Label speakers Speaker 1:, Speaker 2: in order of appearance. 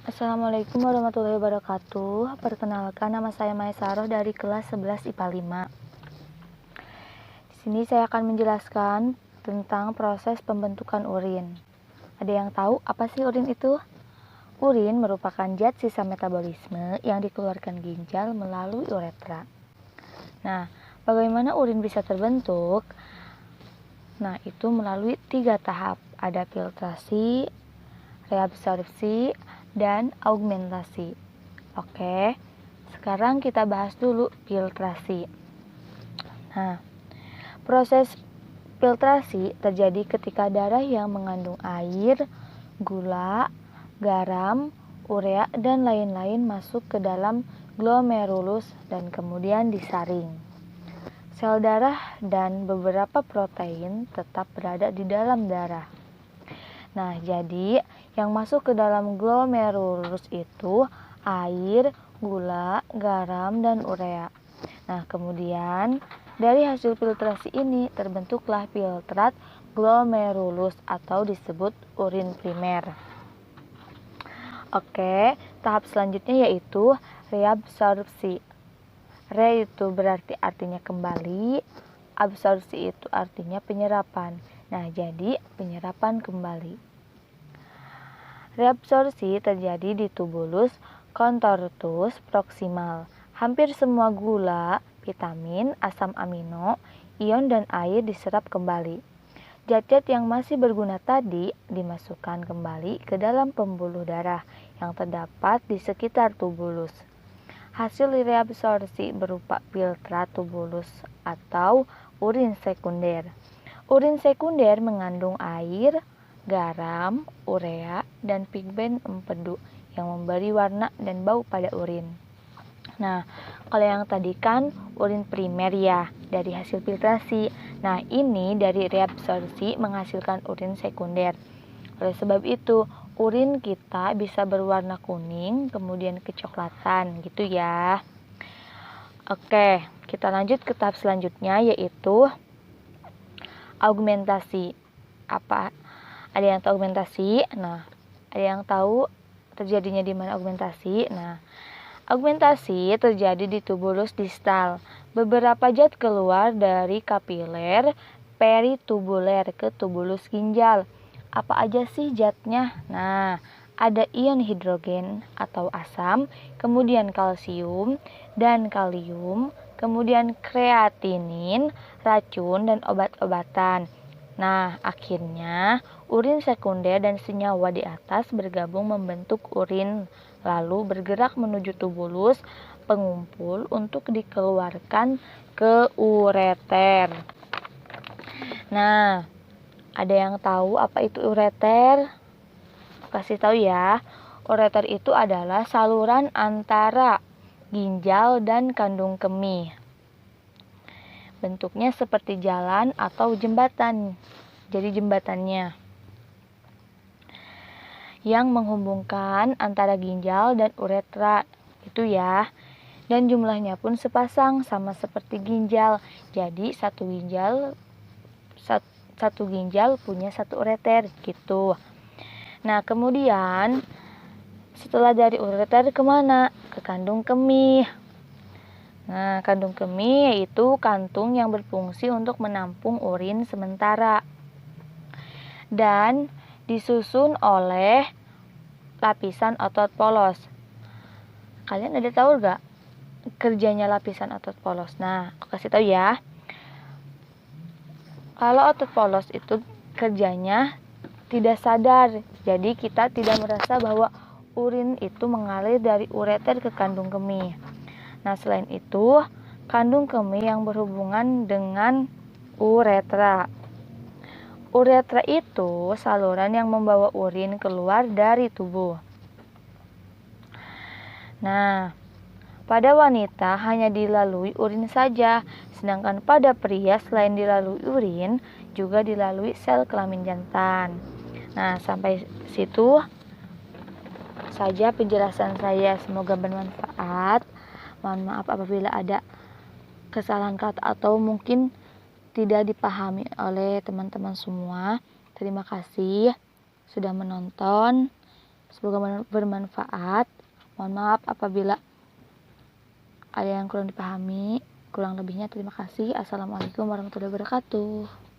Speaker 1: Assalamualaikum warahmatullahi wabarakatuh. Perkenalkan, nama saya Maesaroh dari kelas 11 IPA 5. Di sini saya akan menjelaskan tentang proses pembentukan urin. Ada yang tahu apa sih urin itu? Urin merupakan zat sisa metabolisme yang dikeluarkan ginjal melalui uretra. Nah, bagaimana urin bisa terbentuk? Nah, itu melalui 3 tahap. Ada filtrasi, reabsorpsi, dan augmentasi. Oke, sekarang kita bahas dulu filtrasi. Nah, proses filtrasi terjadi ketika darah yang mengandung air, gula, garam, urea, dan lain-lain masuk ke dalam glomerulus dan kemudian disaring. Sel darah dan beberapa protein tetap berada di dalam darah. Nah, jadi yang masuk ke dalam glomerulus itu air, gula, garam, dan urea. Nah, kemudian dari hasil filtrasi ini terbentuklah filtrat glomerulus atau disebut urin primer. Oke, tahap selanjutnya yaitu reabsorpsi. Re itu berarti artinya kembali, absorpsi itu artinya penyerapan. Nah, jadi penyerapan kembali. Reabsorpsi terjadi di tubulus contortus proximal. Hampir semua gula, vitamin, asam amino, ion dan air diserap kembali. Zat-zat yang masih berguna tadi dimasukkan kembali ke dalam pembuluh darah yang terdapat di sekitar tubulus. Hasil reabsorpsi berupa filtrat tubulus atau urin sekunder. Urin sekunder mengandung air, garam, urea, dan pigmen empedu yang memberi warna dan bau pada urin. Nah, kalau yang tadi kan urin primer ya, dari hasil filtrasi. Nah, ini dari reabsorpsi menghasilkan urin sekunder. Oleh sebab itu, urin kita bisa berwarna kuning, kemudian kecoklatan gitu ya. Oke, kita lanjut ke tahap selanjutnya yaitu augmentasi. Apa? Ada yang tahu augmentasi? Nah, ada yang tahu terjadinya di mana augmentasi? Nah, augmentasi terjadi di tubulus distal. Beberapa zat keluar dari kapiler peritubuler ke tubulus ginjal. Apa aja sih zatnya? Nah, ada ion hidrogen atau asam, kemudian kalsium dan kalium, kemudian kreatinin, racun, dan obat-obatan. Nah, akhirnya urin sekunder dan senyawa di atas bergabung membentuk urin, lalu bergerak menuju tubulus pengumpul untuk dikeluarkan ke ureter. Nah, ada yang tahu apa itu ureter? Kasih tahu ya. Ureter itu adalah saluran antara ginjal dan kandung kemih. Bentuknya seperti jalan atau jembatan. Jadi jembatannya yang menghubungkan antara ginjal dan uretra itu ya. Dan jumlahnya pun sepasang sama seperti ginjal. Jadi satu ginjal punya satu ureter gitu. Nah, kemudian setelah dari ureter kemana? Ke kandung kemih. Nah, kandung kemih yaitu kantung yang berfungsi untuk menampung urin sementara dan disusun oleh lapisan otot polos. Kalian ada tahu gak kerjanya lapisan otot polos? Nah, aku kasih tahu ya. Kalau otot polos itu kerjanya tidak sadar, jadi kita tidak merasa bahwa urin itu mengalir dari ureter ke kandung kemih. Nah, selain itu, kandung kemih yang berhubungan dengan uretra. Uretra itu saluran yang membawa urin keluar dari tubuh. Nah, pada wanita hanya dilalui urin saja, sedangkan pada pria selain dilalui urin, juga dilalui sel kelamin jantan. Nah, sampai situ saja penjelasan saya. Semoga bermanfaat. Mohon maaf apabila ada kesalahan kata atau mungkin tidak dipahami oleh teman-teman semua. Terima kasih sudah menonton. Semoga bermanfaat. Mohon maaf apabila ada yang kurang dipahami. Kurang lebihnya terima kasih. Assalamualaikum warahmatullahi wabarakatuh.